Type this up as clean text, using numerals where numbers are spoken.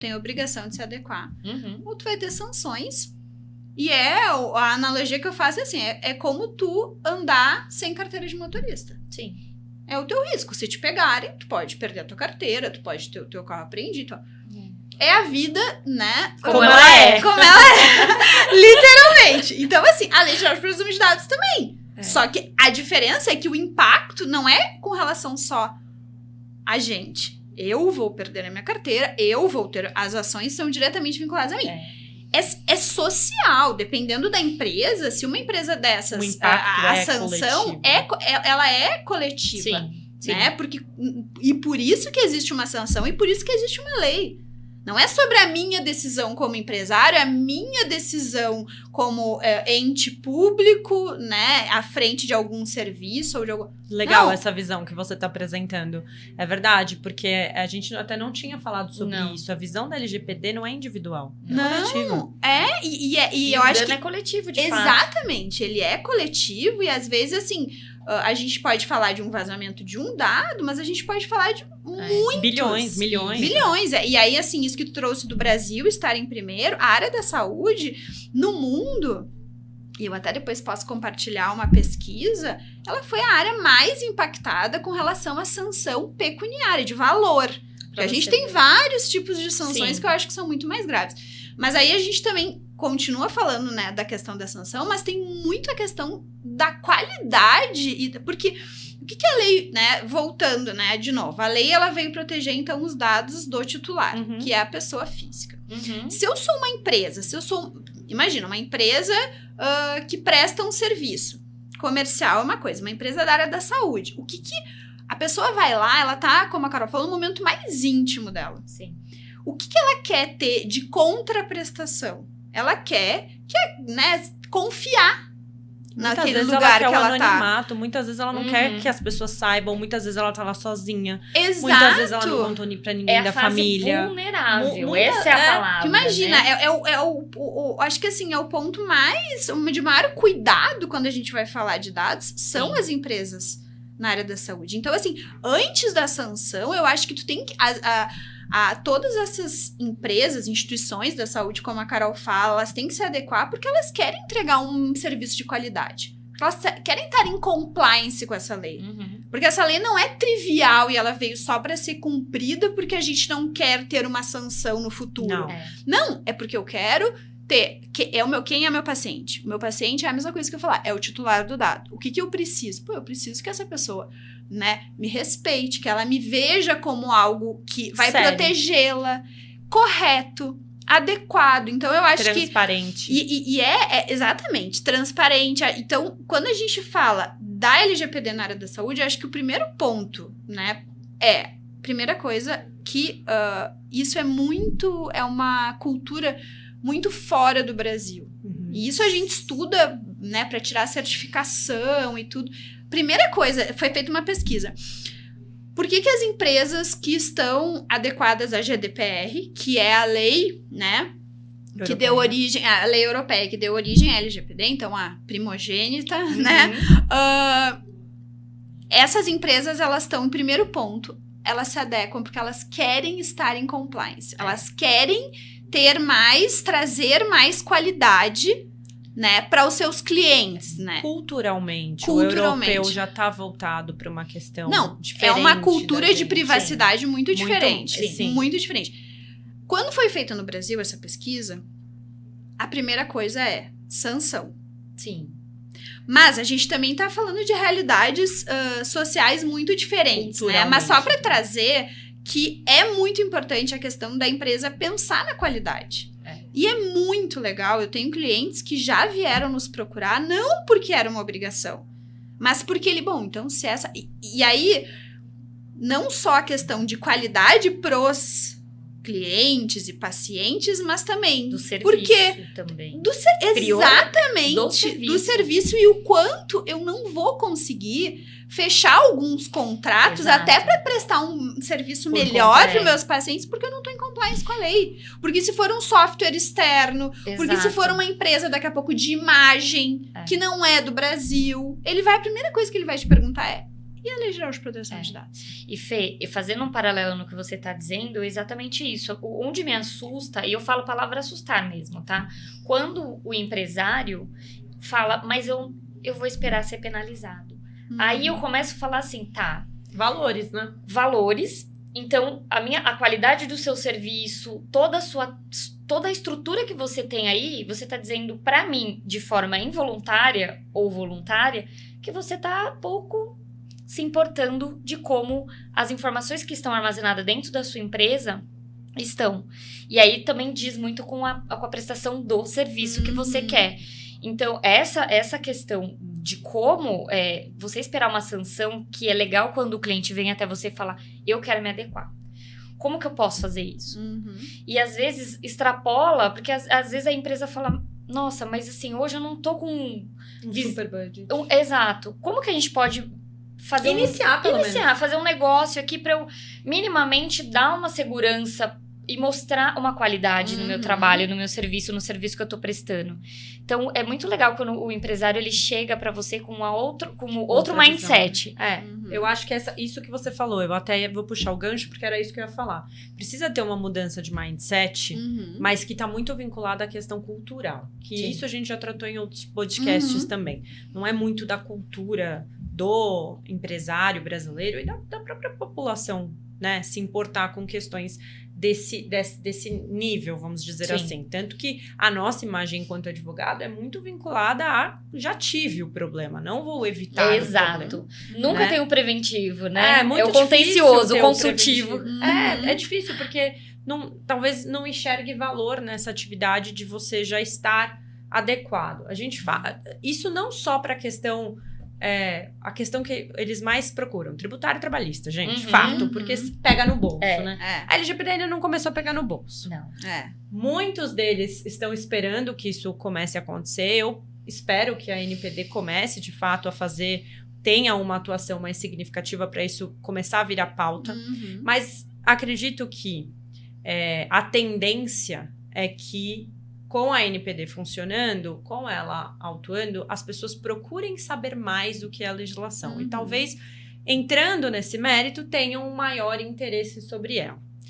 tem a obrigação de se adequar. Uhum. Ou tu vai ter sanções. E a analogia que eu faço é assim, é como tu andar sem carteira de motorista. Sim. É o teu risco. Se te pegarem, tu pode perder a tua carteira, tu pode ter o teu carro apreendido. É a vida, né? Como ela é. Como ela é. Literalmente. Então, assim, a Lei Geral de Proteção de Dados também. Só que a diferença é que o impacto não é com relação só a gente. Eu vou perder a minha carteira, eu vou ter... As ações são diretamente vinculadas a mim. É social, dependendo da empresa. Se uma empresa dessas, O impacto a sanção ela é coletiva. Sim. Né? E por isso que existe uma sanção e por isso que existe uma lei. Não é sobre a minha decisão como empresário, é a minha decisão como ente público, né, à frente de algum serviço ou de algum... Legal essa visão que você está apresentando. É verdade, porque a gente até não tinha falado sobre isso. A visão da LGPD não é individual. Não, e eu acho que... é coletivo, de fato. Exatamente, ele é coletivo e às vezes, assim... a gente pode falar de um vazamento de um dado, mas a gente pode falar de muitos. Bilhões, milhões. Bilhões. E aí, assim, isso que tu trouxe do Brasil estar em primeiro, a área da saúde no mundo, e eu até depois posso compartilhar uma pesquisa, ela foi a área mais impactada com relação à sanção pecuniária, de valor. Porque a gente tem vários tipos de sanções que eu acho que são muito mais graves. Mas aí a gente também continua falando, né, da questão da sanção, mas tem muito a questão da qualidade, porque o que a lei, né, voltando, né, de novo, a lei ela veio proteger, então, os dados do titular, que é a pessoa física. Se eu sou uma empresa, imagina, uma empresa que presta um serviço comercial é uma coisa, uma empresa da área da saúde, o que a pessoa vai lá, ela tá, como a Carol falou, no momento mais íntimo dela. Sim. O que ela quer ter de contraprestação? Ela quer, né, confiar naquele lugar que ela tá. Muitas vezes ela não quer que as pessoas saibam, muitas vezes ela tá lá sozinha. Exato. Muitas vezes ela não contou pra ninguém da família. Vulnerável, essa é a palavra. Imagina, né? acho que assim, é o ponto de maior cuidado quando a gente vai falar de dados, são as empresas na área da saúde. Então, assim, antes da sanção, eu acho que tu tem que... todas essas empresas, instituições da saúde, como a Carol fala, elas têm que se adequar porque elas querem entregar um serviço de qualidade. Elas querem estar em compliance com essa lei. Porque essa lei não é trivial e ela veio só para ser cumprida porque a gente não quer ter uma sanção no futuro. Não, é porque eu quero ter... Quem é meu paciente? O meu paciente é a mesma coisa que eu falar, é o titular do dado. O que eu preciso? Eu preciso que essa pessoa... né, me respeite, que ela me veja como algo que vai protegê-la, correto, adequado. Então, eu acho transparente. E exatamente, transparente. Então, quando a gente fala da LGPD na área da saúde, eu acho que o primeiro ponto, né, primeira coisa, que isso é uma cultura muito fora do Brasil. E isso a gente estuda, né, para tirar certificação e tudo. Primeira coisa, foi feita uma pesquisa. Por que as empresas que estão adequadas à GDPR, que é a lei, né, que deu origem, a lei europeia que deu origem à LGPD, então a primogênita, né, essas empresas, elas estão em primeiro ponto, elas se adequam porque elas querem estar em compliance, elas querem trazer mais qualidade, né, para os seus clientes, né? Culturalmente, o europeu já tá voltado para uma questão diferente. É uma cultura de privacidade muito diferente. Muito diferente. Quando foi feita no Brasil essa pesquisa, a primeira coisa é sanção. Sim. Mas a gente também tá falando de realidades sociais muito diferentes, né? Mas só para trazer que é muito importante a questão da empresa pensar na qualidade. E é muito legal, eu tenho clientes que já vieram nos procurar, não porque era uma obrigação, mas porque então se essa... E aí, não só a questão de qualidade pros clientes e pacientes, mas também... Do serviço também. Exatamente, do serviço e o quanto eu não vou conseguir fechar alguns contratos até para prestar um serviço melhor para meus pacientes, porque eu não estou em compliance com a lei. Porque se for um software externo, porque se for uma empresa daqui a pouco de imagem, que não é do Brasil, a primeira coisa que ele vai te perguntar é: e a Lei Geral de Proteção de Dados. E Fê, fazendo um paralelo no que você está dizendo, é exatamente isso. Onde me assusta, e eu falo a palavra assustar mesmo, tá? Quando o empresário fala, mas eu vou esperar ser penalizado. Aí eu começo a falar assim, tá. Valores, né? Valores. Então, a qualidade do seu serviço, toda a estrutura que você tem aí, você tá dizendo pra mim, de forma involuntária ou voluntária, que você tá pouco se importando de como as informações que estão armazenadas dentro da sua empresa estão. E aí também diz muito com a prestação do serviço que você quer. Então, essa questão de como você esperar uma sanção, que é legal quando o cliente vem até você e fala, eu quero me adequar. Como que eu posso fazer isso? E às vezes extrapola, porque às vezes a empresa fala, nossa, mas assim, hoje eu não tô com um super budget. Exato. Como que a gente pode fazer iniciar fazer um negócio aqui para eu minimamente dar uma segurança e mostrar uma qualidade no meu trabalho, no meu serviço, no serviço que eu tô prestando. Então, é muito legal quando o empresário, ele chega para você com outro mindset. Eu acho que isso que você falou, eu até vou puxar o gancho, porque era isso que eu ia falar. Precisa ter uma mudança de mindset, mas que tá muito vinculada à questão cultural. Que isso a gente já tratou em outros podcasts também. Não é muito da cultura do empresário brasileiro e da própria população, né? Se importar com questões desse nível, vamos dizer assim. Tanto que a nossa imagem enquanto advogado é muito vinculada a já tive o problema, não vou evitar o problema. Nunca tem o preventivo, né? É muito o contencioso, o consultivo. É difícil, porque talvez não enxergue valor nessa atividade de você já estar adequado. A gente fala isso não só para a questão que eles mais procuram, tributário e trabalhista, gente, fato, porque pega no bolso, né? A LGPD ainda não começou a pegar no bolso. Não. Muitos deles estão esperando que isso comece a acontecer. Eu espero que a NPD comece, de fato, tenha uma atuação mais significativa para isso começar a virar pauta. Mas acredito que a tendência é que com a NPD funcionando, com ela atuando, as pessoas procurem saber mais do que é a legislação. E talvez, entrando nesse mérito, tenham um maior interesse sobre ela.